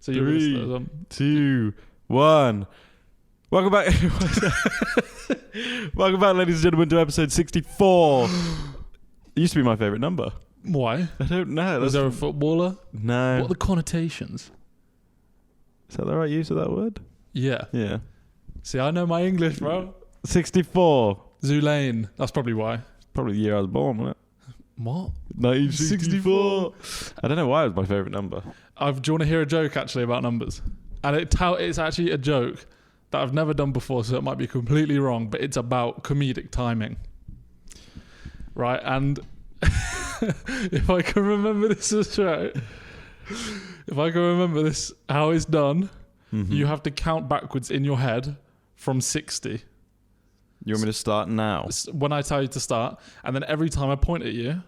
So you're 3, 2, 1. Welcome back. Welcome back, ladies and gentlemen, to episode 64. It used to be my favourite number. Why? I don't know. Was there a footballer? No. What are the connotations? Is that the right use of that word? Yeah. Yeah. See, I know my English, bro. 64. Zulane. That's probably why. Probably the year I was born, wasn't it? What? 1964. I don't know why it was my favourite number. Do you want to hear a joke actually about numbers? And it's actually a joke that I've never done before, so it might be completely wrong, but it's about comedic timing. Right? And if I can remember this is right, if I can remember this, how it's done, you have to count backwards in your head from 60. You want me to start now? When I tell you to start, and then every time I point at you,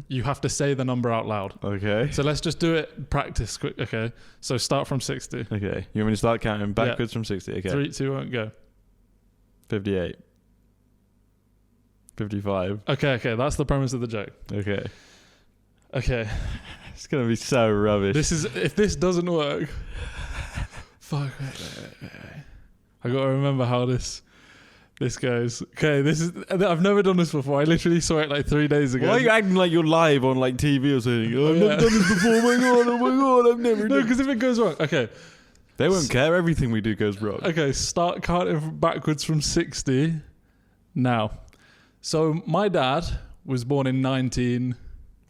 you have to say the number out loud. Okay. So let's just do it, practice quick. Okay. So start from 60. Okay. You want me to start counting backwards from 60? Okay. 3, 2, 1, go. 58. 55. Okay. That's the premise of the joke. Okay. Okay. It's going to be so rubbish. If this doesn't work, fuck. I got to remember how this goes. Okay, I've never done this before. I literally saw it like 3 days ago. Why are you acting like you're live on like TV or something? Oh, I've never done this before. Oh my god, I've never done. No, because if it goes wrong, okay. They won't care. Everything we do goes wrong. Okay, start counting backwards from 60 now. So my dad was born in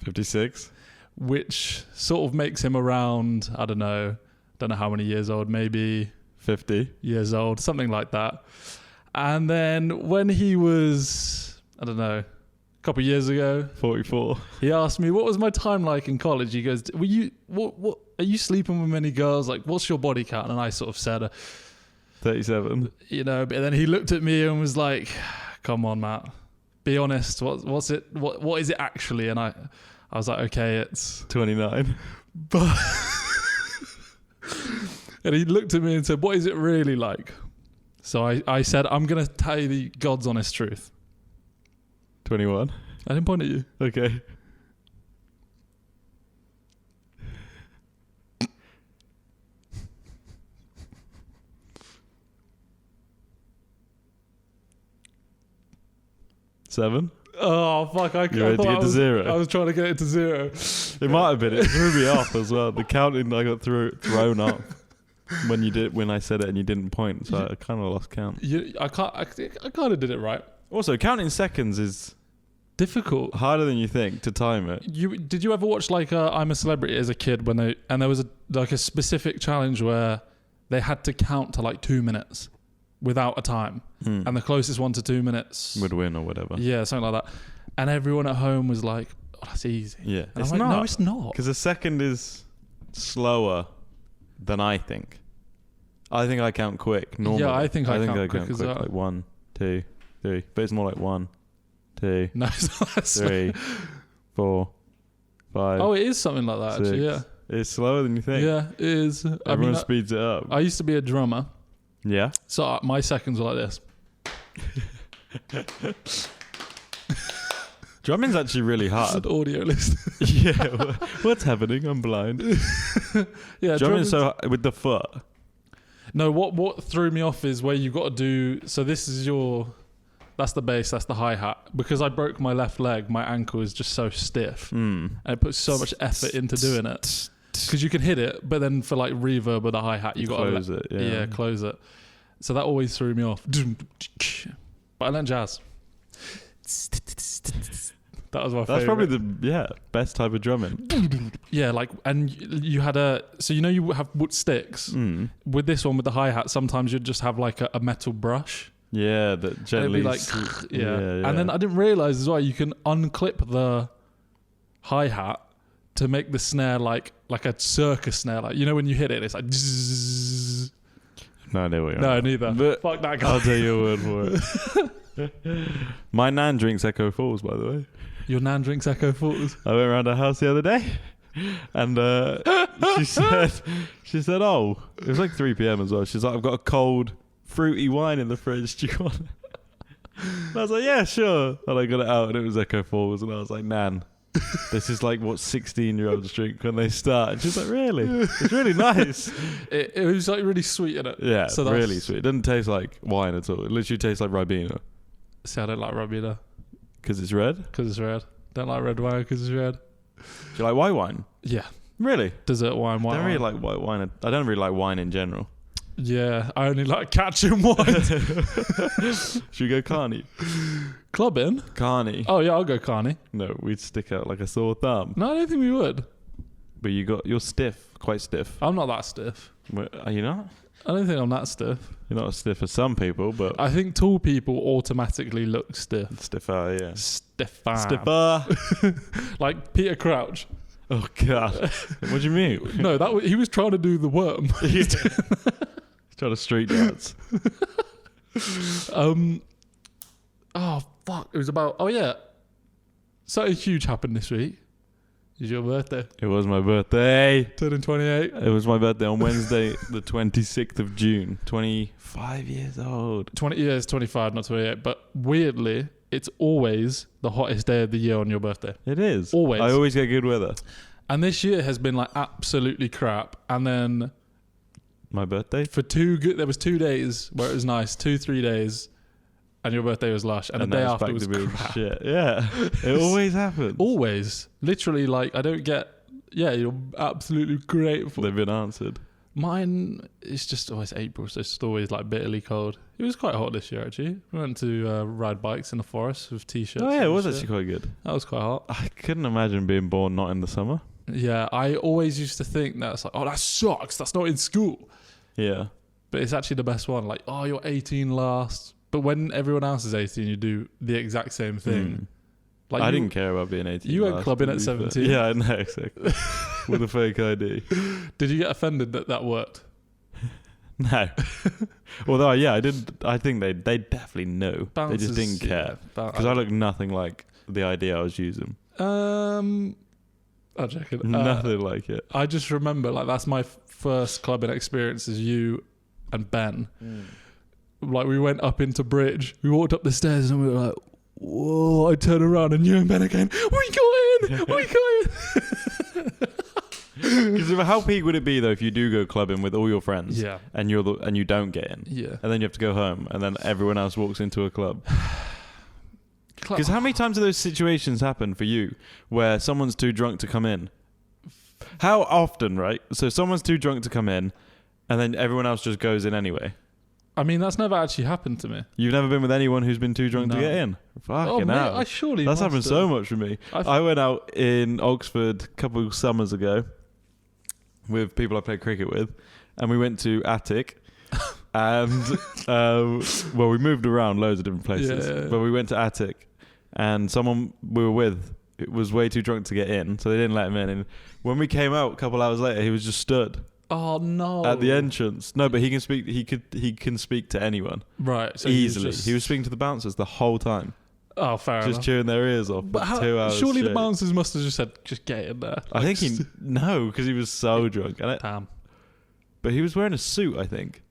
56, which sort of makes him around, I don't know how many years old, maybe 50 years old, something like that. And then when he was, I don't know, a couple of years ago, 44. He asked me, what was my time like in college? He goes, what are you sleeping with many girls? Like, what's your body count? And I sort of said, 37. You know, but then he looked at me and was like, come on, Matt, be honest. What's it? What is it actually? And I was like, okay, it's 29. But and he looked at me and said, what is it really like? So I said, I'm going to tell you the God's honest truth. 21. I didn't point at you. Okay. Seven. Oh, fuck. You ready to get to 0? I was trying to get it to 0. It might have been. It threw me off as well. The counting, I got thrown off. When I said it and you didn't point, so I kind of lost count. I kind of did it right. Also, counting seconds is difficult, harder than you think to time it. Did you ever watch like I'm a Celebrity as a kid there was a specific challenge where they had to count to like 2 minutes without a time, and the closest one to 2 minutes would win or whatever. Yeah, something like that. And everyone at home was like, "Oh, that's easy." Yeah, and it's not. No, it's not. Because a second is slower than I think. I think I count quick normally. Yeah, I think I count quick as well. Like 1, 2, 3. But it's more like 1, 2, no, it's not 3, 4, 5. Oh, it is something like that 6. actually, yeah. It's slower than you think. Yeah, it is. Everyone speeds it up. I used to be a drummer. Yeah? So my seconds were like this. Drumming's actually really hard. It's an audio list. Yeah. What's happening? I'm blind. Yeah, drumming's so hard with the foot. No, what threw me off is where you've got to do. So this is that's the bass, that's the hi-hat. Because I broke my left leg, my ankle is just so stiff, and it puts so much effort into doing it. Because you can hit it, but then for like reverb with the hi-hat, you got to close it. Yeah, close it. So that always threw me off. But I learned jazz. That was my favorite. That's probably the best type of drumming. Yeah, like, and you had you have wood sticks. With this one with the hi-hat, sometimes you'd just have like a metal brush. Yeah, that gently. It'd be like, yeah. And then I didn't realise as well, you can unclip the hi-hat to make the snare like a circus snare. Like, you know when you hit it, it's like zzz. No idea what you're No, on. neither. But fuck that guy. I'll tell you a word for it. My nan drinks Echo Falls, by the way. Your nan drinks Echo Falls? I went around her house the other day and she said, oh, it was like 3 p.m. as well. She's like, I've got a cold, fruity wine in the fridge. Do you want it? And I was like, yeah, sure. And I got it out and it was Echo Falls. And I was like, Nan, This is like what 16-year-olds drink when they start. And she's like, really? It's really nice. It was like really sweet in it. Yeah, So really sweet. It doesn't taste like wine at all. It literally tastes like Ribena. See, I don't like Ribena. Because it's red? Because it's red. Don't like red wine because it's red. Do you like white wine? Yeah. Really? Dessert wine, white I don't wine. really like white wine. I don't really like wine in general. Yeah, I only like catching wine. Should we go Carney? Clubbing? Carney. Oh yeah, I'll go Carney. No, we'd stick out like a sore thumb. No, I don't think we would. But you're stiff, quite stiff. I'm not that stiff. Are you not? I don't think I'm that stiff. You're not as stiff as some people, but I think tall people automatically look stiff. stiffer, yeah. Stiffer. Like Peter Crouch. Oh God. What do you mean? No, he was trying to do the worm. He's trying to street dance. Oh fuck! It was about. Oh yeah, something huge happened this week. It's your birthday. It was my birthday. Turning 28. It was my birthday on Wednesday, the 26th of June. 25 years old. 20 years, 25, not 28. But weirdly, it's always the hottest day of the year on your birthday. It is. Always. I always get good weather. And this year has been like absolutely crap. And then My birthday? there was 2 days where it was nice, 2-3 days, and your birthday was lush, and the day now it's after back was to being crap. shit. Yeah. It always happens. Always. Literally, like, I don't get... Yeah, you're absolutely grateful. They've been answered. Mine is just always April, so it's just always like bitterly cold. It was quite hot this year, actually. We went to ride bikes in the forest with t-shirts. Oh yeah, it and was shit. actually quite good. That was quite hot. I couldn't imagine being born not in the summer. Yeah, I always used to think that it's like, oh, that sucks. That's not in school. Yeah. But it's actually the best one. Like, oh, you're 18 last. But when everyone else is 18, you do the exact same thing. Like I didn't care about being 18. You went last, clubbing to at be fair. 17. Yeah, I know, exactly. With a fake ID. Did you get offended that worked? No. Although, yeah, I did. I think they definitely knew. They just Bouncers, didn't care. Because I look nothing like the ID I was using. I'm joking. Nothing like it. I just remember, like, that's my first clubbing experience is you and Ben. Like, we went up into Bridge. We walked up the stairs and we were like, whoa. I turned around and you and Ben again, we got in! We got in! Because how peak would it be, though, if you do go clubbing with all your friends Yeah. and you don't get in? Yeah. And then you have to go home and then everyone else walks into a club. Because how many times do those situations happen for you where someone's too drunk to come in? How often, right? So someone's too drunk to come in and then everyone else just goes in anyway. I mean, that's never actually happened to me. You've never been with anyone who's been too drunk No. to get in? Fucking mate, hell. I surely That's must happened have. so much for me. I went out in Oxford a couple of summers ago with people I played cricket with, and we went to Attic. And, well, we moved around loads of different places. Yeah. But we went to Attic, and someone we were with was way too drunk to get in, so they didn't let him in. And when we came out a couple hours later, he was just stood Oh no! at the entrance. No, but he can speak. He can speak to anyone Right, so easily. He was speaking to the bouncers the whole time, Oh, fair just enough. chewing their ears off But for 2 hours. surely the straight. bouncers must have just said, "Just get in there." I think he no, because he was so drunk. Damn. But he was wearing a suit, I think.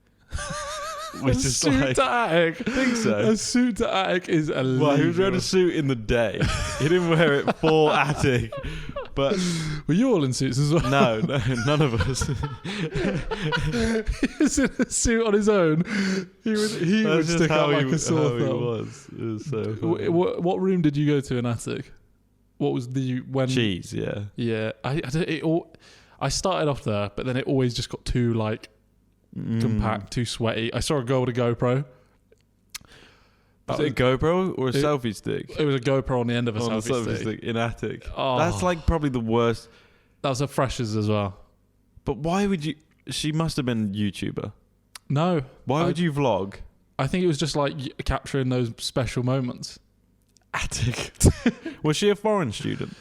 Which a is suit like, to attic. I think so. A suit to attic is illegal. Well, he was wearing a suit in the day. He didn't wear it for Attic. But Were you all in suits as well? no, none of us. He was in a suit on his own. He would That's stick just out how like a sore how he thumb. was. It was so funny. What room did you go to in attic? What was when? Cheese, yeah. Yeah, I started off there, but then it always just got too like compact, too sweaty. I saw a girl with a GoPro. Was it a GoPro or a it- selfie stick? It was a GoPro on the end of a On a selfie stick. in Attic. Oh, That's like probably the worst. that was a freshers as well. But why would you? She must have been a YouTuber. No, Why would you vlog? I think it was just like capturing those special moments. Attic. Was she a foreign student?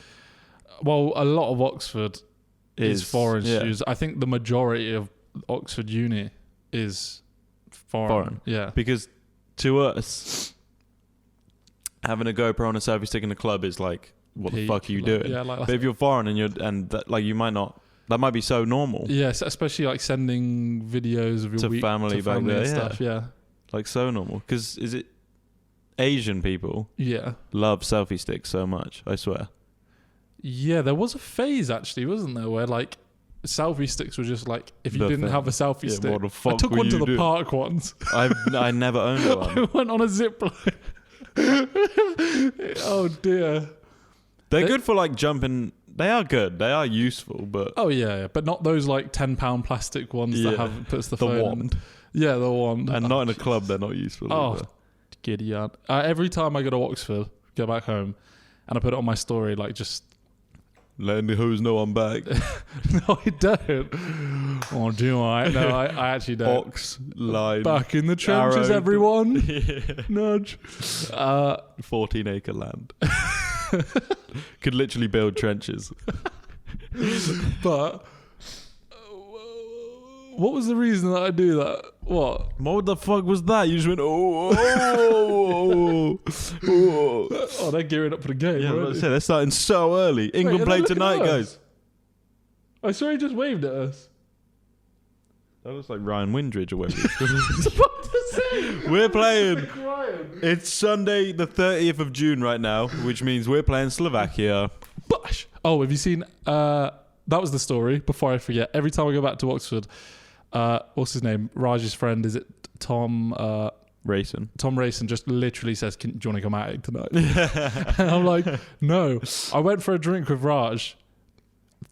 Well, a lot of Oxford is foreign yeah. students. I think the majority of Oxford Uni is foreign. Yeah. Because to us, having a GoPro on a selfie stick in the club is like, what the Peak, fuck are you like, doing? Yeah, like But if you're foreign and that, like you might not, that might be so normal. yes, especially like sending videos of your To week family to back family there, and stuff. Yeah. Like so normal. Because is it Asian people Yeah. love selfie sticks so much? I swear. Yeah, there was a phase actually, wasn't there, where like selfie sticks were just like if you The didn't thing. have a selfie Yeah, stick. what the fuck I took were one to you the doing? park once. I never owned one. I went on a zip line. Oh dear. They're good for like jumping. They are good. They are useful, but Oh yeah, but not those like £10 plastic ones that have puts the phone in. wand. Yeah, the wand. And not in a club, they're not useful. Oh, either. giddy aunt. Every time I go to Oxford, go back home, and I put it on my story, like just Letting the hoes know I'm back. no, I don't. Or do I? No, I actually don't. Ox, line, Back in the trenches, arrow. everyone. Yeah. Nudge. 14-acre land. Could literally build trenches. But what was the reason that I do that? What? What the fuck was that? You just went, oh. Oh, they're gearing up for the game. Yeah, Already. they're starting so early. England Wait, play look at tonight, us. guys. I saw he just waved at us. That looks like Ryan Windridge or whatever. I was about to say. We're playing. Crying. It's Sunday, the 30th of June right now, which means we're playing Slovakia. Bush. Oh, have you seen? That was the story. Before I forget, every time I go back to Oxford, what's his name? Raj's friend. Is it Tom? Racing. Tom Racing just literally says, do you want to come out tonight? And I'm like, no. I went for a drink with Raj,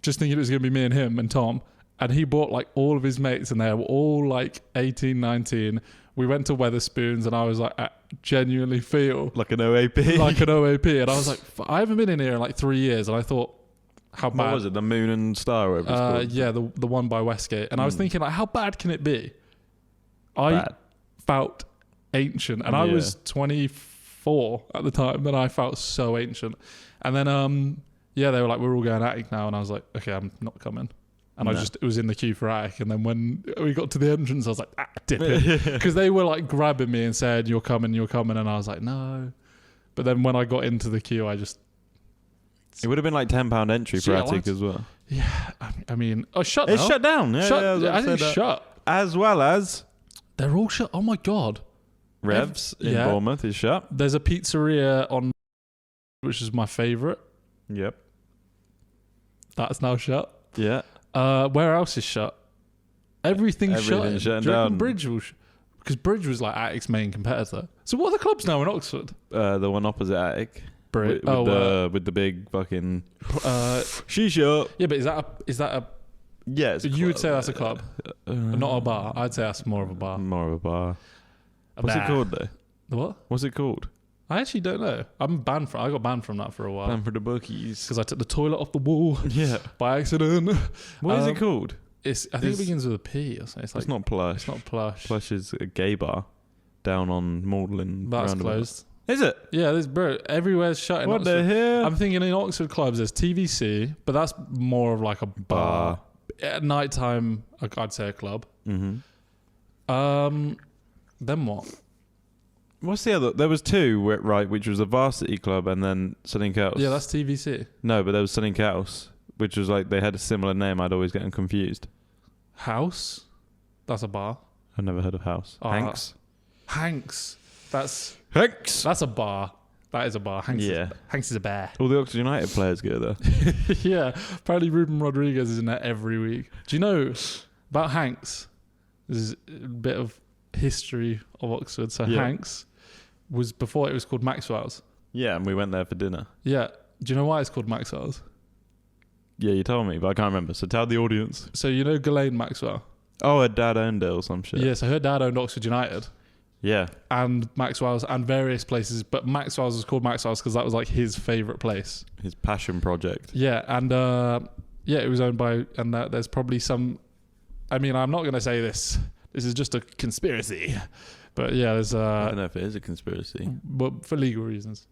just thinking it was going to be me and him and Tom. And he brought like all of his mates and they were all like 18, 19. We went to Weatherspoons and I was like, I genuinely feel Like an OAP. like an OAP. And I was like, I haven't been in here in like 3 years. And I thought, how bad. What was it? The Moon and Star? Or whatever it's called. Yeah, the one by Westgate. And I was thinking, like, how bad can it be? I Bad. felt ancient. And I Yeah. was 24 at the time. And I felt so ancient. And then, yeah, they were like, we're all going attic now. And I was like, okay, I'm not coming. And No. it was in the queue for attic. And then when we got to the entrance, I was like, dip it. Because they were like grabbing me and said, you're coming. And I was like, no. But then when I got into the queue, I just, It would have been like £10 entry for Yeah, attic lads. as well. yeah, I mean, shut It's now. shut down. Yeah, Shut, yeah, I was about I to think say that. shut. As well as They're all shut. Oh my God. Revs in Yeah. Bournemouth is shut. There's a pizzeria on, which is my favourite. Yep. That's now shut. Yeah. Where else is shut? Everything's Everything's shut. shutting Do you reckon down. Bridge will because Bridge was like Attic's main competitor. So what are the clubs now in Oxford? The one opposite attic. Bridge. With the big fucking shisha. Yeah, but is that a? Yeah, it's a You would club. say that's a club, not a bar. I'd say that's more of a bar. More of a bar. A What's it bar. called though? The what? What's it called? I actually don't know. I'm banned from. I got banned from that for a while Plan for the bookies. because I took the toilet off the wall Yeah. by accident. What is it called? I think It's- it begins with a P or something. It's like It's not Plush. It's not Plush. Plush is a gay bar down on Magdalen. That's roundabout. closed. Is it? Yeah, there's everywhere's shut in What the Oxford. hell? I'm thinking in Oxford clubs there's TVC, but that's more of like a bar. At night time, I'd say a club. Mm-hmm. Then what? What's the other? There was two, right, which was a varsity club and then something else. Yeah, that's TVC. No, but there was something else, which was like they had a similar name. I'd always get them confused. House. That's a bar. I've never heard of House. Oh, Hanks. Hanks. That's Hanks. a bar. That is a bar. Hanks. Yeah. Hanks is a bear. All the Oxford United players go there. Yeah. Apparently Ruben Rodriguez is in there every week. Do you know about Hanks? There's a bit of history of Oxford. So Yeah. Hanks was before it was called Maxwell's. Yeah, and we went there for dinner. Yeah. Do you know why it's called Maxwell's? Yeah, you told me, but I can't remember. So tell the audience. So you know Ghislaine Maxwell? Oh, her dad owned it or some shit. Yeah, so her dad owned Oxford United Yeah. and Maxwell's and various places, but Maxwell's was called Maxwell's because that was like his favourite place. His passion project. Yeah, and yeah, it was owned by, and there's probably some, I mean, I'm not going to say this. This is just a conspiracy. But yeah, there's I don't know if it is a conspiracy. but for legal reasons.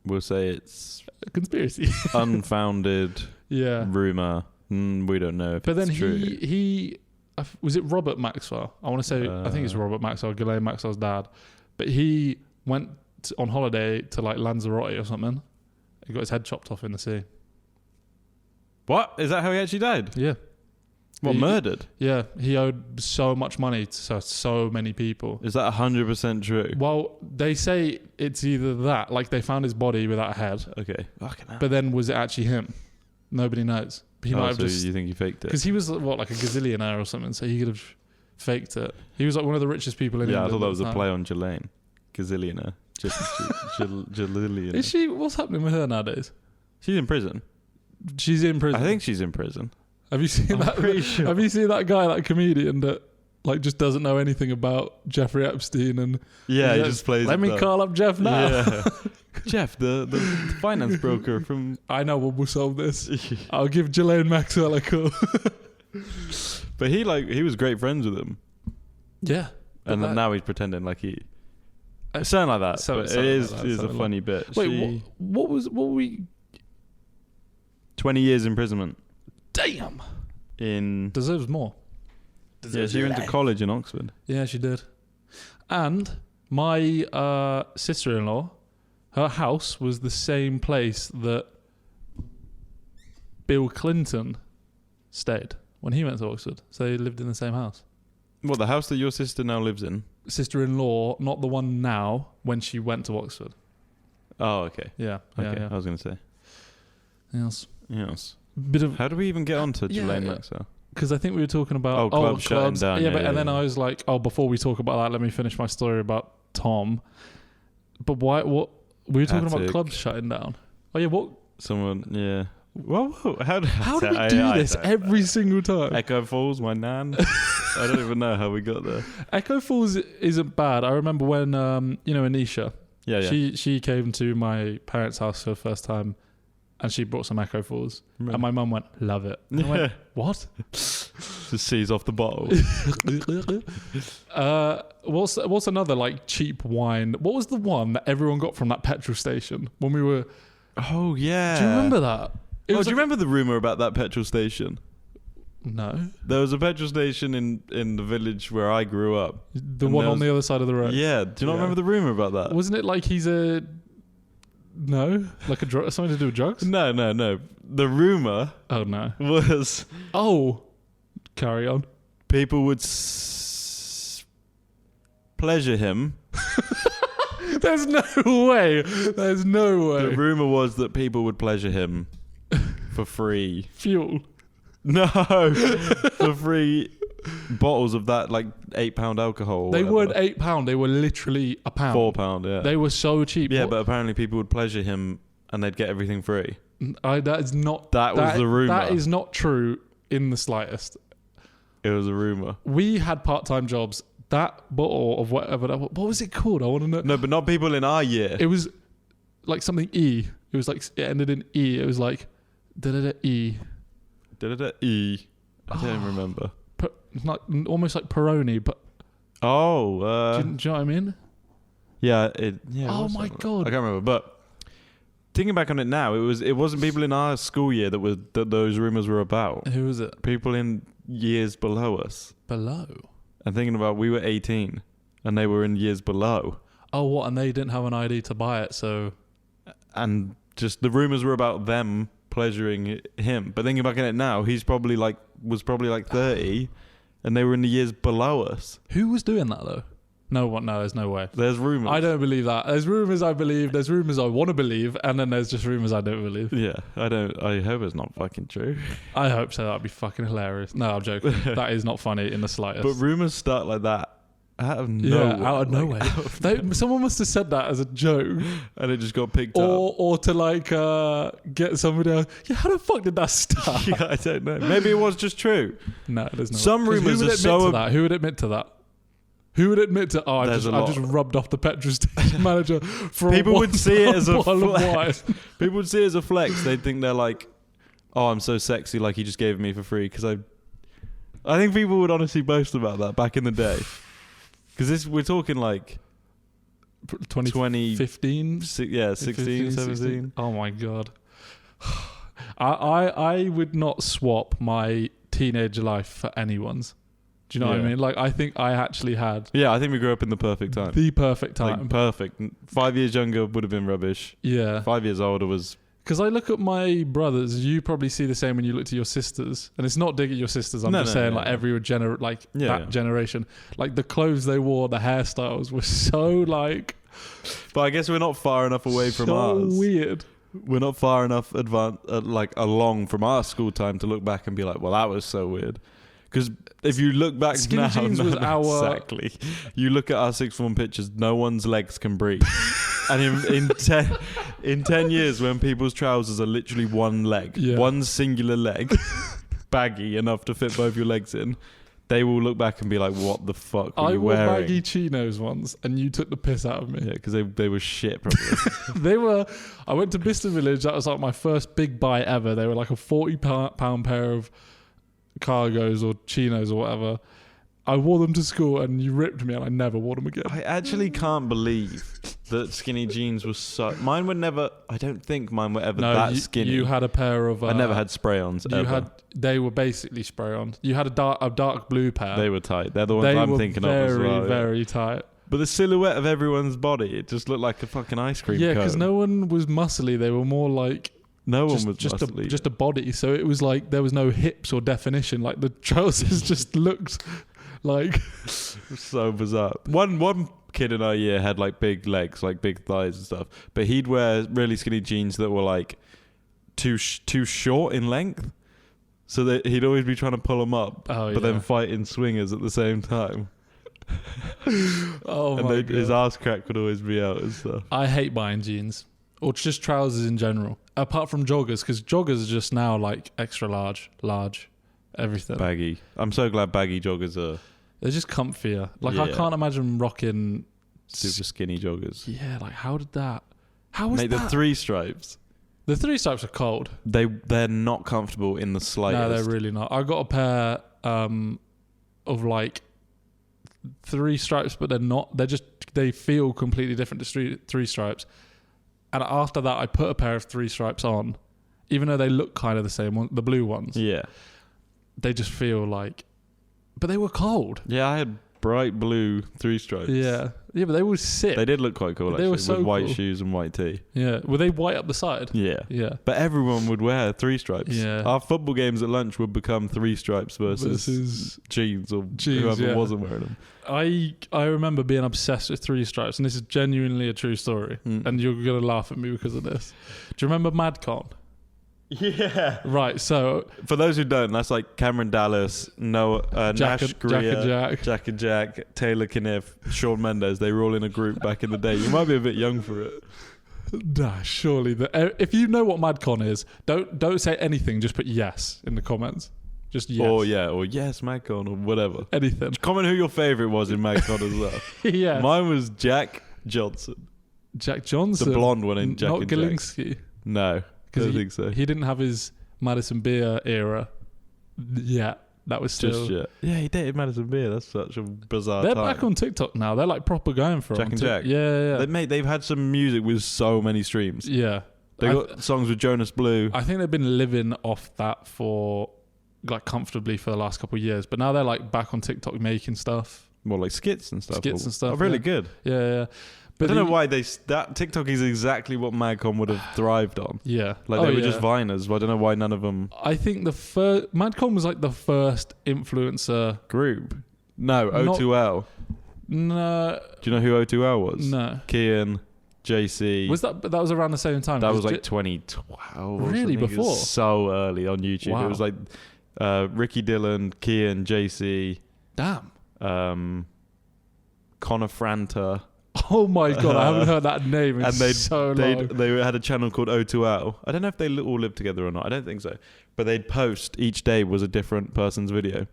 We'll say it's A conspiracy. unfounded Yeah. rumor. We don't know if But then it's true. he was it Robert Maxwell? I want to say I think it's Robert Maxwell, Ghislaine Maxwell's dad. But he went on holiday to like Lanzarote or something. He got his head chopped off in the sea. What? Is that how he actually died? Yeah. What, He- murdered? Yeah, he owed so much money to so many people. Is that 100% true? Well, they say it's either that, like they found his body without a head, Okay. Fucking hell. but then was it actually him? Nobody knows. But he might have so just... you think he faked it? Because he was, like a gazillionaire or something, so he could have faked it. He was like one of the richest people in England. I thought that was a at the play time. on Ghislaine. Gazillionaire. Gazillionaire. Is she... What's happening with her nowadays? She's in prison. She's in prison. I think she's in prison. Have you seen that? Pretty sure. Have you seen that guy, that comedian that like just doesn't know anything about Jeffrey Epstein and He just plays. Let me call up Jeff now. Yeah. Jeff, the finance broker from. I know we'll solve this. I'll give Ghislaine Maxwell a call. But he was great friends with him, Yeah, and then now he's pretending like he. Something like that. But it is a funny bit. Wait, what were we? 20 years imprisonment. Damn. Deserves more. She went to college in Oxford. Yeah, she did. And my sister-in-law, her house was the same place that Bill Clinton stayed when he went to Oxford. So they lived in the same house. What, the house that your sister now lives in? Sister-in-law, not the one now, when she went to Oxford. Oh, okay. Yeah. Okay, Yeah. I was going to say. Yes. Bit of... How do we even get onto Ghislaine Maxwell? Because I think we were talking about clubs shutting down. And then I was like, before we talk about that, let me finish my story about Tom. But why? What we were talking about clubs shutting down? Oh yeah, what? Someone, yeah. Whoa, how do we do this every single time? Echo Falls, my nan. I don't even know how we got there. Echo Falls isn't bad. I remember when Anisha. Yeah. She came to my parents' house for the first time. And she brought some Echo Falls. And my mum went, love it. And I went, what? Just seize off the bottle. What's another like cheap wine? What was the one that everyone got from that petrol station when we were... Oh, yeah. Do you remember that? Do you remember the rumour about that petrol station? No. There was a petrol station in the village where I grew up. The one on the other side of the road? Yeah. Do you not remember the rumour about that? Wasn't it like he's a... No? Like something to do with drugs? No. The rumour... Oh, no. ...was... Oh. Carry on. People would pleasure him. There's no way. The rumour was that people would pleasure him for free. Fuel? No. For free bottles of that, like £8 alcohol. They weren't £8. They were literally £1. £4, yeah. They were so cheap. Yeah, but apparently people would pleasure him and they'd get everything free. That is not... That was the rumour. That is not true in the slightest. It was a rumour. We had part-time jobs. That bottle of whatever... What was it called? I want to know. No, but not people in our year. It was like something E. It was like... It ended in E. It was like... E. E. I don't remember. Not almost like Peroni, but... Oh. Do you know what I mean? Yeah. Oh my God. I can't remember. But thinking back on it now, it wasn't people in our school year that those rumours were about. Who was it? People in years below us. Below? I'm thinking about we were 18 and they were in years below. Oh, what? And they didn't have an ID to buy it, so... And just the rumours were about them pleasuring him. But thinking back on it now, was probably like 30 and they were in the years below us. Who was doing that though? No one. No, there's no way. There's rumours. I don't believe that. There's rumours I believe. There's rumours I want to believe, and then there's just rumours I don't believe. Yeah, I hope it's not fucking true. I hope so. That'd be fucking hilarious. No, I'm joking. That is not funny in the slightest. But rumours start like that out of nowhere. Yeah, out of nowhere. Someone must have said that as a joke, and it just got picked up. Or to like get somebody else. Yeah, how the fuck did that start? Yeah, I don't know. Maybe it was just true. No, there's no. Some rumours are so. Who would admit to that? Who would admit to? Oh, I just rubbed off the petrol station manager for people would see it as a flex. People would see it as a flex. They'd think they're like, "Oh, I'm so sexy!" Like he just gave it me for free. Because I think people would honestly boast about that back in the day. Because we're talking like 2015, 16, 17. Oh my God. I would not swap my teenage life for anyone's. Do you know what I mean? Like, I think I actually had... Yeah, I think we grew up in the perfect time. The perfect time. Like, perfect. 5 years younger would have been rubbish. Yeah. 5 years older was... Because I look at my brothers, you probably see the same when you look to your sisters. And it's not digging your sisters, I'm just saying, like, every generation. Like, the clothes they wore, the hairstyles were so, like... But I guess we're not far enough away from ours. So weird. We're not far enough along from our school time to look back and be like, well, that was so weird. Because if you look back Skinny now, jeans was exactly. You look at our sixth form pictures, no one's legs can breathe. And in 10 years, when people's trousers are literally one leg, one singular leg, baggy enough to fit both your legs in, they will look back and be like, what the fuck were you wearing? I wore baggy chinos once, and you took the piss out of me. Yeah, because they were shit, probably. I went to Bicester Village. That was like my first big buy ever. They were like a £40 pair of cargos or chinos or whatever. I wore them to school and you ripped me and I never wore them again. I actually can't believe that skinny jeans were so... Mine were never... I don't think mine were ever that skinny. You had a pair of... I never had spray-ons ever. They were basically spray-ons. You had a dark blue pair. They were tight. They're the ones I'm thinking of as well. Very, very tight. But the silhouette of everyone's body, it just looked like a fucking ice cream cone. Yeah, because no one was muscly. They were more like... No one was muscly. Just a body. So it was like there was no hips or definition. Like the trousers just looked... Like so bizarre. One kid in our year had like big legs, like big thighs and stuff, but he'd wear really skinny jeans that were like too short in length, so that he'd always be trying to pull them up, but then fight in swingers at the same time. God. His ass crack would always be out and stuff. I hate buying jeans or just trousers in general, apart from joggers, because joggers are just now like extra large, everything. Baggy. I'm so glad baggy joggers are... They're just comfier. Like, I can't imagine rocking... super skinny joggers. Yeah, like, how was that? The 3 stripes. The 3 stripes are cold. They're not comfortable in the slightest. No, they're really not. I got a pair of, like, 3 stripes, but they're not. They feel completely different to 3 stripes. And after that, I put a pair of 3 stripes on, even though they look kind of the same, the blue ones. Yeah. They just feel like... But they were cold. Yeah, I had bright blue 3 stripes. Yeah, but they were sick. They did look quite cool, actually, they were so with white cool. shoes and white tee. Yeah. Were they white up the side? Yeah. Yeah. But everyone would wear 3 stripes. Yeah. Our football games at lunch would become 3 stripes versus jeans or whoever wasn't wearing them. I remember being obsessed with 3 stripes, and this is genuinely a true story, and you're going to laugh at me because of this. Do you remember MadCon? Yeah. Right, so... For those who don't, that's like Cameron Dallas, Nash Greer, Jack and Jack, Taylor Kniff, Shawn Mendes. They were all in a group back in the day. You might be a bit young for it. Nah, surely. If you know what MadCon is, don't say anything. Just put yes in the comments. Just yes. Or yes, MadCon, or whatever. Anything. Just comment who your favourite was in MadCon as well. Yeah. Mine was Jack Johnson. Jack Johnson? The blonde one in Jack and Jack. Not Galinsky? No. I don't think so. He didn't have his Madison Beer era. Yeah, that was still... Just yet. Yeah, he dated Madison Beer. That's such a bizarre They're time. back on TikTok now. They're like proper going for it. Jack and Jack? Yeah. They've had some music with so many streams. Yeah. They got songs with Jonas Blue. I think they've been living off that for like comfortably for the last couple of years. But now they're like back on TikTok making stuff. More like skits and stuff. Oh, really good. Yeah. But I don't know why that TikTok is exactly what Magcon would have thrived on. Yeah. Like they were just Viners. But I don't know why none of them... I think Magcon was like the first influencer... Group? No, O2L. No. Do you know who O2L was? No. Kian, JC. That was around the same time? That was like 2012. Really? Before? It was so early on YouTube. Wow. It was like Ricky Dillon, Kian, JC. Damn. Connor Franta. Oh my God, I haven't heard that name in so long. They had a channel called O2L. I don't know if they all lived together or not. I don't think so. But they'd post, each day was a different person's video.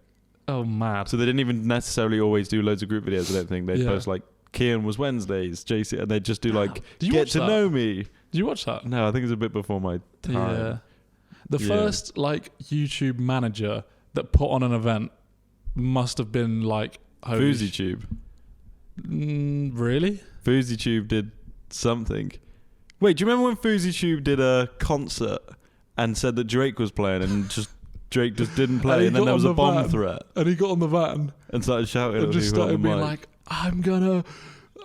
Oh, mad. So they didn't even necessarily always do loads of group videos, I don't think. They'd post like, Kian was Wednesdays, JC, and they'd just do like, get to know me. Did you watch that? No, I think it was a bit before my time. Yeah. The first like YouTube manager that put on an event must have been like... FouseyTube. Really? FouseyTube did something. Wait, do you remember when FouseyTube did a concert and said that Drake was playing and Drake just didn't play and then there was a bomb threat? And he got on the van and started shouting and just started being like, I'm gonna...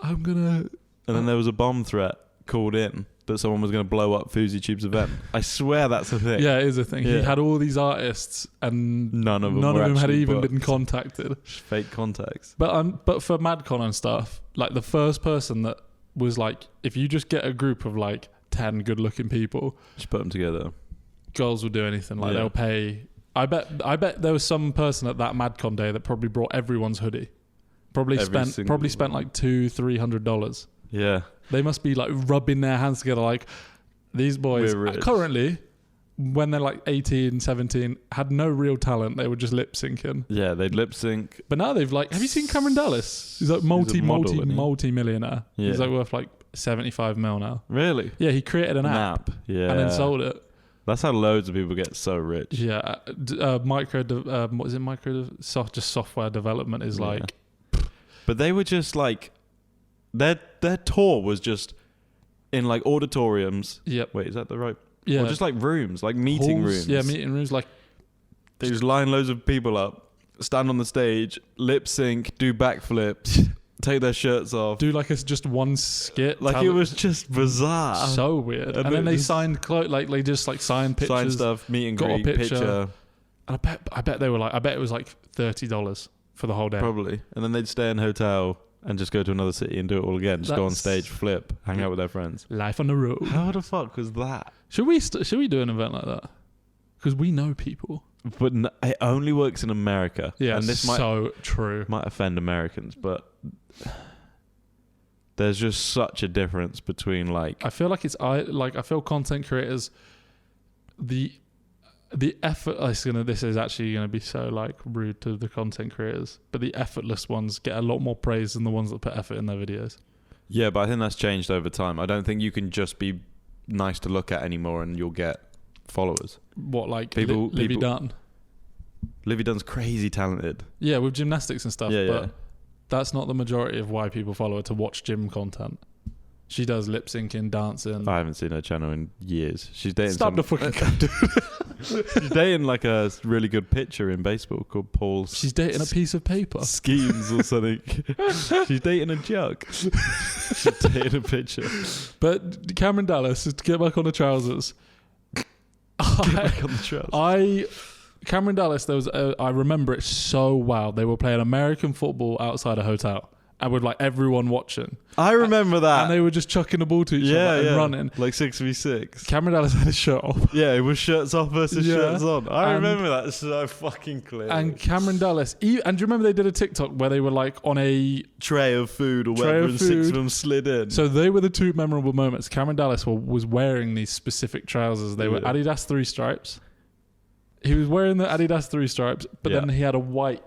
And then there was a bomb threat called in that someone was going to blow up FouseyTube's event. I swear that's a thing. Yeah, it is a thing. Yeah. He had all these artists and none of them had even been contacted. Fake contacts. But for MadCon and stuff, like the first person that was like, if you just get a group of like 10 good-looking people. Just put them together. Girls will do anything. Like they'll pay. I bet there was some person at that MadCon day that probably brought everyone's hoodie. Probably spent like $200-$300. Yeah. They must be like rubbing their hands together. Like these boys currently, when they're like 18, 17, had no real talent. They were just lip syncing. Yeah, they'd lip sync. But now they've like, have you seen Cameron Dallas? He's like multi-millionaire. Yeah. He's like worth like 75 mil now. Really? Yeah, he created an app. Yeah. And then sold it. That's how loads of people get so rich. Yeah. Just software development is like. But they were just like, their tour was just in like auditoriums. Yep. Wait, is that the right? Yeah. Or just like rooms, like meeting rooms. Yeah, meeting rooms. Like they just line loads of people up, stand on the stage, lip sync, do backflips, take their shirts off, do like just one skit. Like it was just bizarre. So weird. And then they signed like they just like signed pictures, signed stuff, meet and greet, picture. And I bet they were like, I bet it was like $30 for the whole day. Probably. And then they'd stay in a hotel and just go to another city and do it all again. Just go on stage, flip, hang out with their friends. Life on the road. How the fuck was that? Should we do an event like that? Because we know people. But it only works in America. Yeah, and this true. Might offend Americans, but there's just such a difference between like. I feel like I feel content creators, the effort. This is actually gonna be so like rude to the content creators, but the effortless ones get a lot more praise than the ones that put effort in their videos. Yeah, but I think that's changed over time. I don't think you can just be nice to look at anymore and you'll get followers. What, like Livy Dunn? Livy Dunn's crazy talented. Yeah, with gymnastics and stuff. Yeah, but that's not the majority of why people follow her, to watch gym content. She does lip syncing, dancing. I haven't seen her channel in years. She's dating. Stop the fucking She's dating like a really good pitcher in baseball called Paul. She's dating a piece of paper. Schemes or something. She's dating a jug. She's dating a pitcher. But Cameron Dallas, to get back on the trousers. Cameron Dallas, I remember it so well. They were playing American football outside a hotel. And with like everyone watching. I remember that. And they were just chucking the ball to each other and running. Like 6v6. Cameron Dallas had his shirt off. Yeah, it was shirts off versus shirts on. I remember that so fucking clearly. And Cameron Dallas, and do you remember they did a TikTok where they were like on a tray of food or whatever and 6 of them slid in. So they were the two memorable moments. Cameron Dallas was wearing these specific trousers. They were Adidas 3 stripes. He was wearing the Adidas 3 stripes, but then he had a white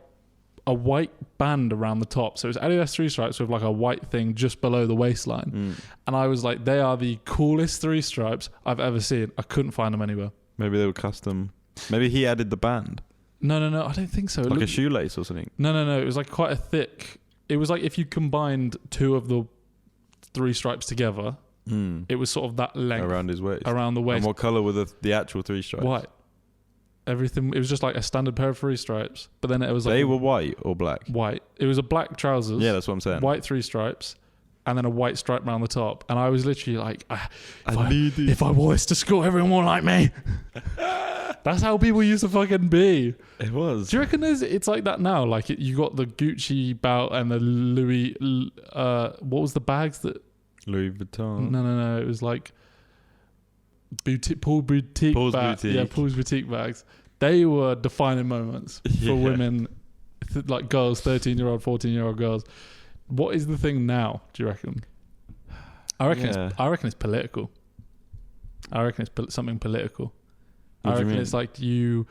band around the top. So it was Adidas 3 stripes with like a white thing just below the waistline. And I was like, they are the coolest 3 stripes I've ever seen. I couldn't find them anywhere. Maybe they were custom. Maybe he added the band. No, I don't think so. Like a shoelace or something. No. It was like quite a thick. It was like if you combined 2 of the 3 stripes together, it was sort of that length. Around his waist. Around the waist. And what colour were the actual 3 stripes? White. Everything, it was just like a standard pair of 3 stripes, but then it was like they were white or black. White. It was a black trousers. Yeah, that's what I'm saying. White 3 stripes, and then a white stripe around the top. And I was literally like, if I was to school, everyone like me. That's how people used to fucking be. It was. Do you reckon it's like that now? Like you got the Gucci belt and the Louis. What was the bags that? Louis Vuitton. No. It was like Paul's boutique. Yeah, Paul's boutique bags. They were defining moments for women, like girls, 13-year-old, 14-year-old girls. What is the thing now, do you reckon? I reckon it's political. I reckon it's something political. What do you mean? It's like you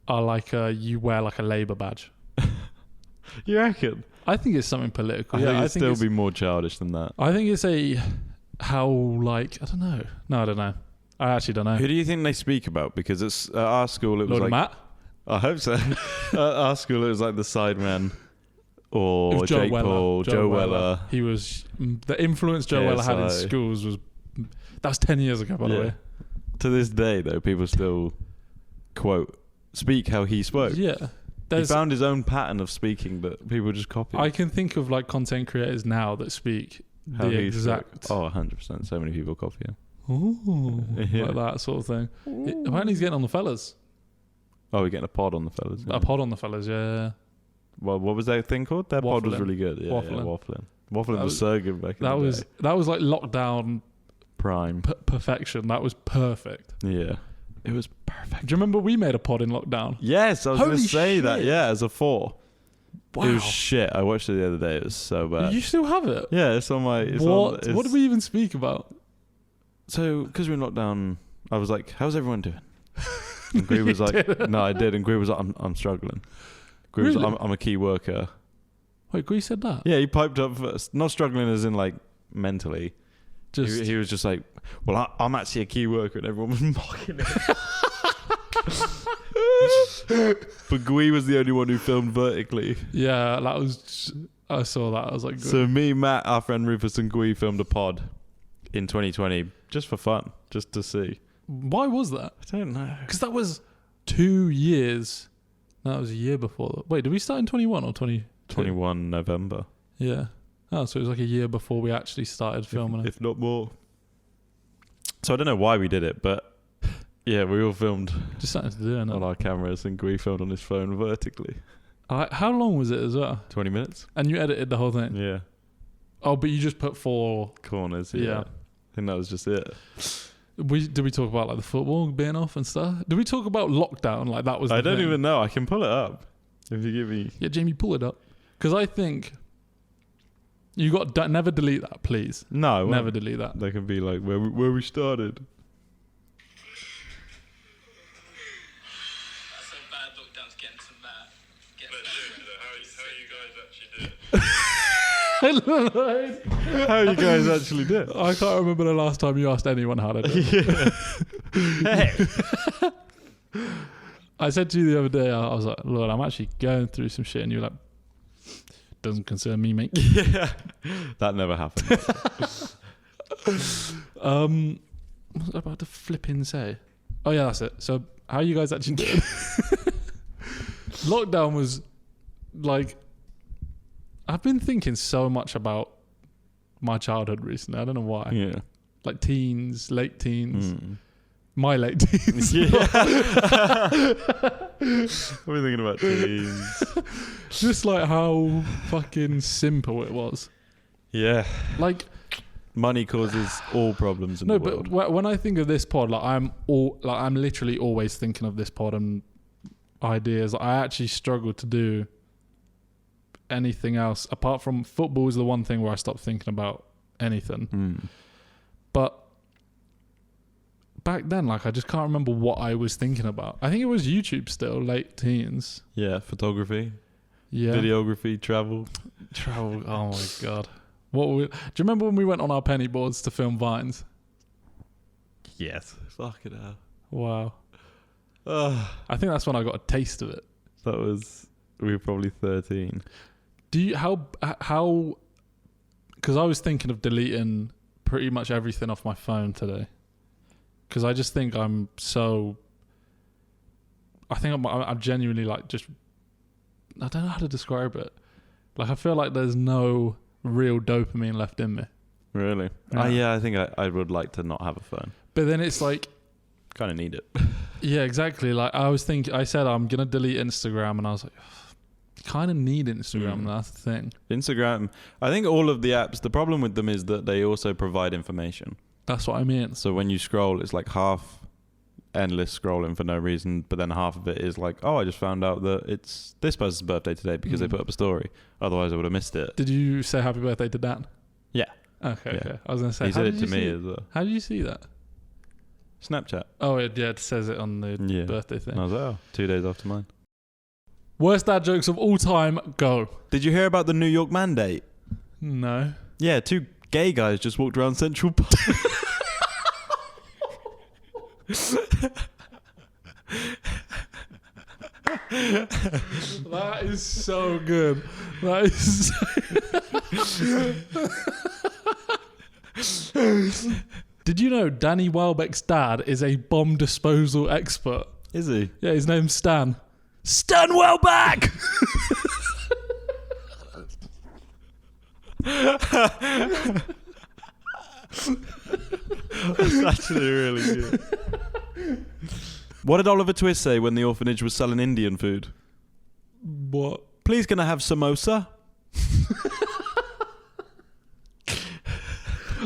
are like you wear like a Labour badge. You reckon? I think it's something political. I think it'd still be more childish than that. I think it's I don't know. No, I don't know. I actually don't know. Who do you think they speak about? Because it's at our school it was LloydAndMatt? I hope so. At our school it was like the Sideman or Jake Paul, Joe Weller. He was the influence Joe Weller had in schools that was 10 years ago, by the way. To this day though, people still speak how he spoke. Yeah. He found his own pattern of speaking that people just copy. I can think of like content creators now that speak how the exact. Oh, 100%. So many people copy him. Ooh, like that sort of thing. Apparently he's getting on the fellas. Oh, we're getting a pod on the fellas. A pod on the fellas, yeah. Well, what was that thing called? That pod was really good. Yeah, waffling. Waffling was so good back in the day. That was like lockdown prime. Perfection. That was perfect. Yeah. It was perfect. Do you remember we made a pod in lockdown? Yes, I was going to say shit. that. Yeah, as a 4. Wow. It was shit. I watched it the other day. It was so bad. You still have it? Yeah, it's on my... What did we even speak about? So, because we're in lockdown, I was like, how's everyone doing? And Gree was like, no, I did. And Gree was like, I'm struggling. Gree was like, I'm a key worker. Wait, Gree said that? Yeah, he piped up first. Not struggling as in like mentally. He was just like, well, I'm actually a key worker, and everyone was mocking it. But Gui was the only one who filmed vertically. Yeah, that was... I saw that. I was like... Good. So me, Matt, our friend Rufus, and Gui filmed a pod in 2020 just for fun, just to see. Why was that? I don't know. Because that was 2 years. No, that was a year before that. Wait, did we start in 21 or 20? 21 November. Yeah. Oh, so it was like a year before we actually started filming it. If not more. So I don't know why we did it, but yeah, we all filmed Just something to do, on our cameras, and Gui filmed on his phone vertically. How long was it as well? 20 minutes. And you edited the whole thing? Yeah. Oh, but you just put 4 corners. Yeah. I think that was just it. Did we talk about like the football being off and stuff? Did we talk about lockdown? Like that was. I don't thing? even know. I can pull it up if you give me. Yeah, Jamie, pull it up. Because I think you got never delete that, please. No, never delete that. They can be like where we started. That's a bad lockdown's getting some mad. How you guys actually did? I can't remember the last time you asked anyone how to do it. Hey. I said to you the other day, I was like, Lord, I'm actually going through some shit, and you were like, doesn't concern me, mate. Yeah, that never happened. What was I about to flipping say? Oh yeah, that's it. So how you guys actually doing? Lockdown was like, I've been thinking so much about my childhood recently. I don't know why. Yeah, like teens, late teens. My late teens. Yeah. What are we thinking about teens? Just like how fucking simple it was. Yeah. Like, money causes all problems in the world. But when I think of this pod, I'm literally always thinking of this pod and ideas. I actually struggle to do anything else apart from football is the one thing where I stopped thinking about anything. But back then, like, I just can't remember what I was thinking about. I think it was YouTube still, late teens. Yeah, photography, Yeah, videography, travel. Oh my god. Do you remember when we went on our penny boards to film Vines? Yes. Fuck it out. Wow. I think that's when I got a taste of it. We were probably 13. Do you how? Because I was thinking of deleting pretty much everything off my phone today. Because I just think I'm genuinely like just. I don't know how to describe it. Like I feel like there's no real dopamine left in me. Really? Yeah, I think I would like to not have a phone. But then it's like, kind of need it. yeah, exactly. Like I said I'm gonna delete Instagram, and I was like, kind of need Instagram. That's the thing. Instagram, I think all of the apps, the problem with them is that they also provide information. That's what I mean. So when you scroll, it's like half endless scrolling for no reason, but then half of it is like, oh, I just found out that it's this person's birthday today because they put up a story. Otherwise, I would have missed it. Did you say happy birthday to Dan? Yeah. Okay. I was going to say, he said it to me as well. How did you see that? Snapchat. Oh, it says it on the birthday thing. And I was like, oh, 2 days after mine. Worst dad jokes of all time, go. Did you hear about the New York mandate? No. Yeah, 2 gay guys just walked around Central Park. That is so good. That is so... Did you know Danny Welbeck's dad is a bomb disposal expert? Is he? Yeah, his name's Stan. Stan Welbeck! That's actually really good. What did Oliver Twist say when the orphanage was selling Indian food? What? Please can I have samosa?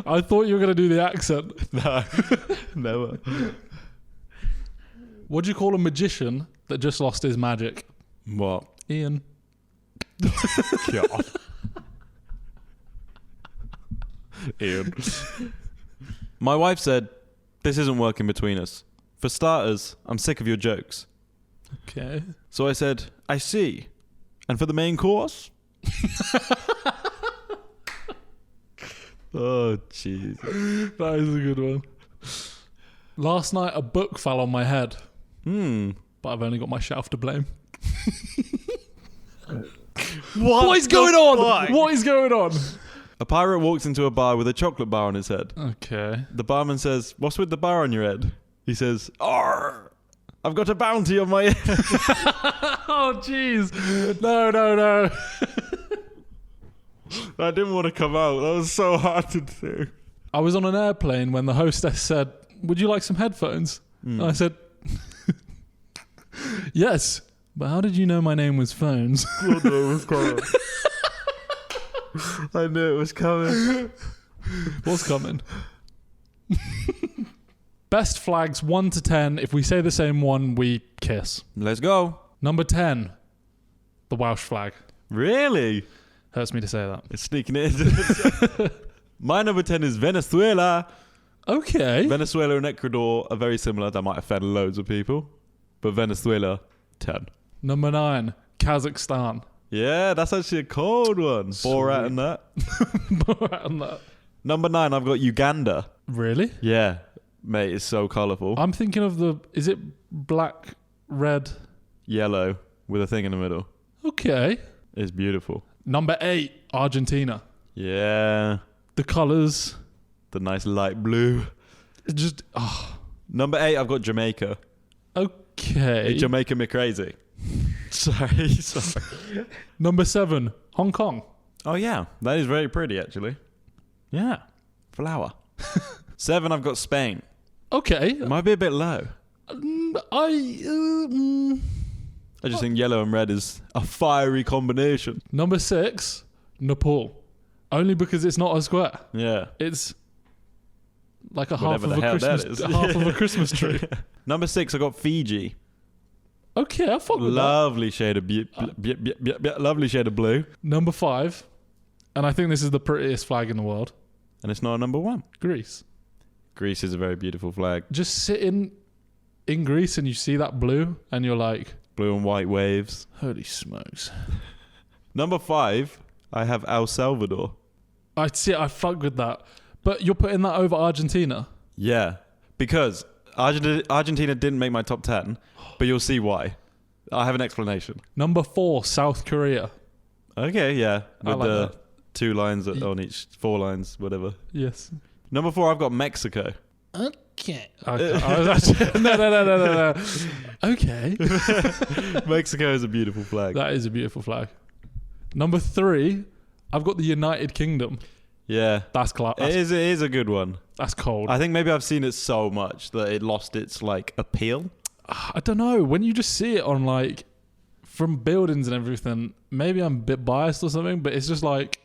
I thought you were going to do the accent. No, never. What do you call a magician that just lost his magic? What? Ian. God. Ian. My wife said, "This isn't working between us. For starters, I'm sick of your jokes." Okay. So I said, "I see. And for the main course?" Oh, jeez. That is a good one. Last night, a book fell on my head, but I've only got my shelf to blame. What is going on? fuck? What is going on? A pirate walks into a bar with a chocolate bar on his head. Okay. The barman says, "What's with the bar on your head?" He says, "Arr, I've got a bounty on my head." Oh, jeez. No. That didn't want to come out. That was so hard to do. I was on an airplane when the hostess said, "Would you like some headphones?" And I said, "Yes, but how did you know my name was Phones?" I knew it was coming. I knew it was coming. What's coming? Best flags 1 to 10. If we say the same one, we kiss. Let's go. Number 10, the Welsh flag. Really? Hurts me to say that. It's sneaking in. My number 10 is Venezuela. Okay. Venezuela and Ecuador are very similar. That might offend loads of people. But Venezuela, 10. Number 9, Kazakhstan. Yeah, that's actually a cold one. Sweet. Borat and that. Number 9, I've got Uganda. Really? Yeah, mate, it's so colourful. I'm thinking of is it black, red? Yellow with a thing in the middle. Okay. It's beautiful. Number 8, Argentina. Yeah, The colours. the nice light blue. Just, Number 8, I've got Jamaica. okay. Jamaica me crazy. Sorry. Number 7, Hong Kong. Oh yeah, that is very pretty actually. Yeah, flower. 7, I've got Spain. Okay. Might be a bit low. I just think yellow and red is a fiery combination. Number 6, Nepal. Only because it's not a square. Yeah. It's like a Whatever half the hell of a that Christmas, is. half of a Christmas tree. Number 6, I got Fiji. Okay, I fuck with that. Lovely shade of lovely shade of blue. Number 5, and I think this is the prettiest flag in the world. And it's not a number 1. Greece. Greece is a very beautiful flag. Just sitting in Greece and you see that blue and you're like, Blue and white waves. holy smokes. Number 5, I have El Salvador. I fuck with that. But you're putting that over Argentina. Yeah, because Argentina didn't make my top 10, but you'll see why. I have an explanation. Number 4, South Korea. Okay, yeah. I With like the that. 2 lines on each, 4 lines, whatever. Yes. Number 4, I've got Mexico. Okay. I was actually, no. Okay. Mexico is a beautiful flag. That is a beautiful flag. Number 3, I've got the United Kingdom. Yeah. That's It is a good one. That's cold. I think maybe I've seen it so much that it lost its like appeal. I don't know. When you just see it on like from buildings and everything, maybe I'm a bit biased or something, but it's just like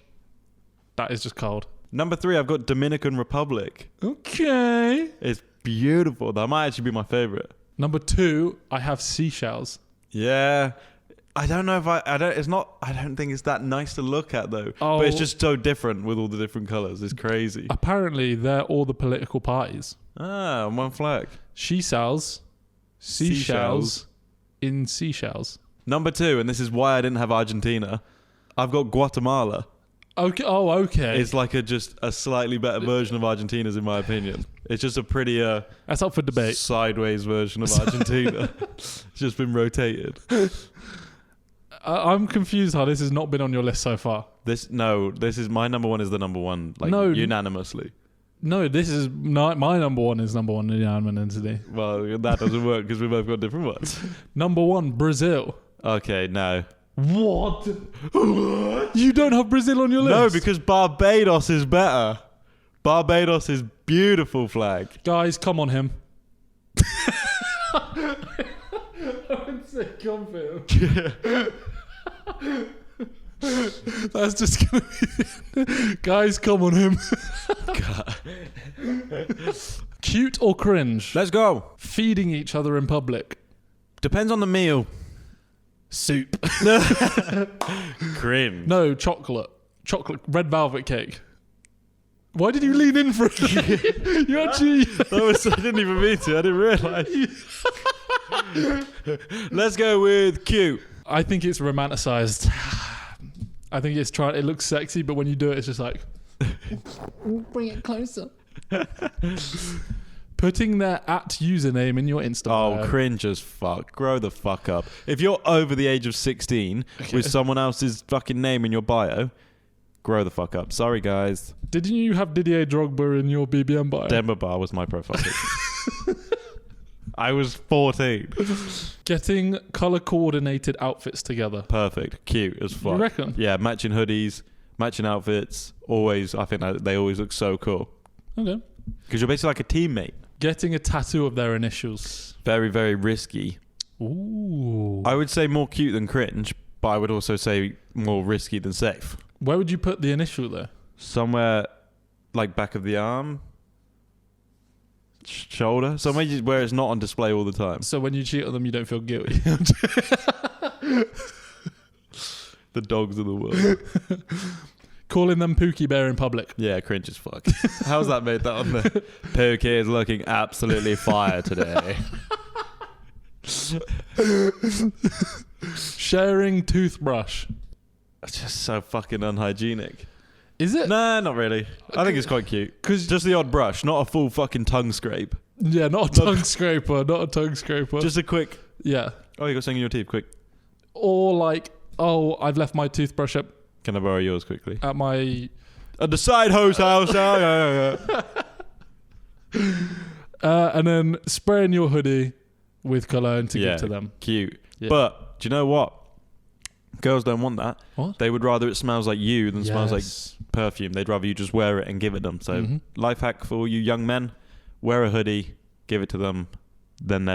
that is just cold. Number 3, I've got Dominican Republic. Okay. It's beautiful. That might actually be my favorite. Number 2, I have Seychelles. Yeah. I don't know if I don't think it's that nice to look at though. Oh. But it's just so different with all the different colours. It's crazy. Apparently, they're all the political parties. Ah, on one flag. Seashells in Seychelles. Number 2, and this is why I didn't have Argentina. I've got Guatemala. Okay. Oh, okay. It's like just a slightly better version of Argentina's, in my opinion. It's just a prettier, That's up for debate. sideways version of Argentina. It's just been rotated. I'm confused how this has not been on your list so far. This is my number 1 is the number 1, like No. unanimously. No, this is not my number 1 is number 1 in unanimity. Well, that doesn't work because we both got different ones. Number 1, Brazil. Okay, no. What? You don't have Brazil on your list? No, because Barbados is better. Barbados is beautiful flag. Guys, come on him. I would say come for him. That's just gonna be. Guys, come on him. cut. Cute or cringe? Let's go. Feeding each other in public. Depends on the meal. Soup. Cringe. No, chocolate. Chocolate, red velvet cake. Why did you lean in for it? You actually... I didn't even mean to. I didn't realise. Let's go with cute. I think it's romanticized. I think it's it looks sexy, but when you do it, it's just like... Bring it closer. Putting their @username in your Insta bio. Oh, cringe as fuck. Grow the fuck up. If you're over the age of 16 with someone else's fucking name in your bio, grow the fuck up. Sorry, guys. Didn't you have Didier Drogba in your BBM bio? Denver Bar was my profile picture. I was 14. Getting colour-coordinated outfits together. Perfect. Cute as fuck. You reckon? Yeah, matching hoodies, matching outfits. Always, I think they always look so cool. Okay. Because you're basically like a teammate. Getting a tattoo of their initials. Very, very risky. Ooh. I would say more cute than cringe, but I would also say more risky than safe. Where would you put the initial there? Somewhere like back of the arm, shoulder, somewhere where it's not on display all the time. So when you cheat on them, you don't feel guilty. The dogs of the world. Calling them Pookie Bear in public. Yeah, cringe as fuck. How's that made that on there? Pookie is looking absolutely fire today. Sharing toothbrush. It's just so fucking unhygienic. Is it? Nah, not really. I think it's quite cute. Cause just the odd brush, not a full fucking tongue scrape. Yeah, not a tongue scraper. Not a tongue scraper. Just a quick... Yeah. Oh, you got something in your teeth, quick. Or like, oh, I've left my toothbrush Can I borrow yours quickly? at my... At the side host house. Yeah. and then spraying your hoodie with cologne to give to them. Cute. Yeah. But do you know what? Girls don't want that. What? They would rather it smells like you than smells like Yes. perfume. They'd rather you just wear it and give it them. So life hack for all you young men, wear a hoodie, give it to them, then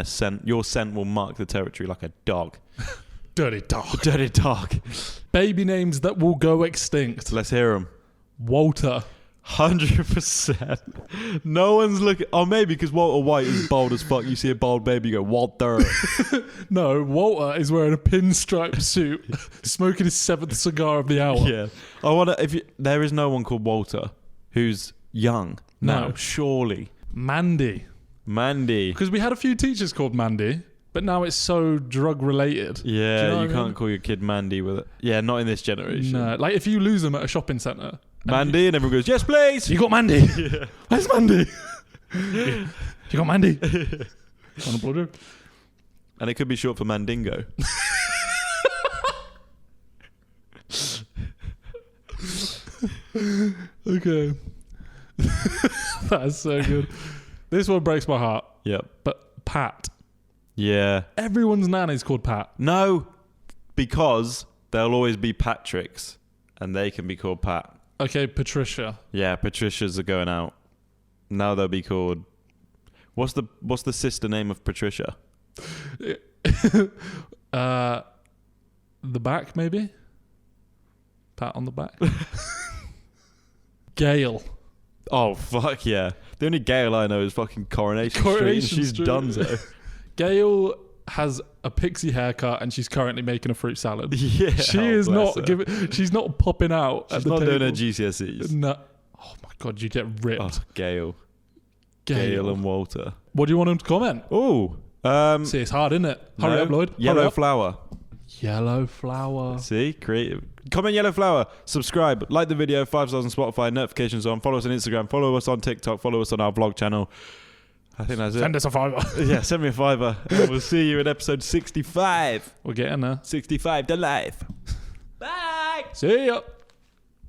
your scent will mark the territory like a dog. Dirty dog. Dirty dog. Baby names that will go extinct. Let's hear them. Walter. 100%. No one's looking... Oh, maybe because Walter White is bald as fuck. You see a bald baby, you go, Walter. No, Walter is wearing a pinstripe suit, smoking his 7th cigar of the hour. Yeah. I wonder if there is no one called Walter who's young. No. Surely. Mandy. Mandy. Because we had a few teachers called Mandy, but now it's so drug related. Yeah, Do you know you what I mean? can't call your kid Mandy with it. Yeah, not in this generation. No, like if you lose them at a shopping centre. Mandy, and everyone goes, yes, please. You got Mandy. Yeah. Where's Mandy? You got Mandy. On a blowjob. And it could be short for Mandingo. Okay. That's so good. This one breaks my heart. Yep. But Pat. Yeah. Everyone's nan is called Pat. No, because there'll always be Patricks, and they can be called Pat. Okay, Patricia. Yeah, Patricias are going out. Now they'll be called... What's the sister name of Patricia? The back, maybe? Pat on the back. Gail. Oh, fuck yeah. The only Gail I know is fucking Coronation Street, and she's donezo. Gail has a pixie haircut and she's currently making a fruit salad. Yeah. She is not she's not popping out She's at the not table. doing her GCSEs. No. Oh my god, you get ripped. Oh, Gail. Gail and Walter. What do you want them to comment? Oh. See, it's hard, isn't it? Hurry up, Lloyd. Yellow Hurry up. flower. Yellow flower. See? Creative. Comment yellow flower. Subscribe. Like the video. 5 stars on Spotify. Notifications on. Follow us on Instagram. Follow us on TikTok. Follow us on our vlog channel. I think that's it. Send us a fiver. Yeah, send me a fiver. And we'll see you in episode 65. We're getting there. 65 to life. Bye. See ya.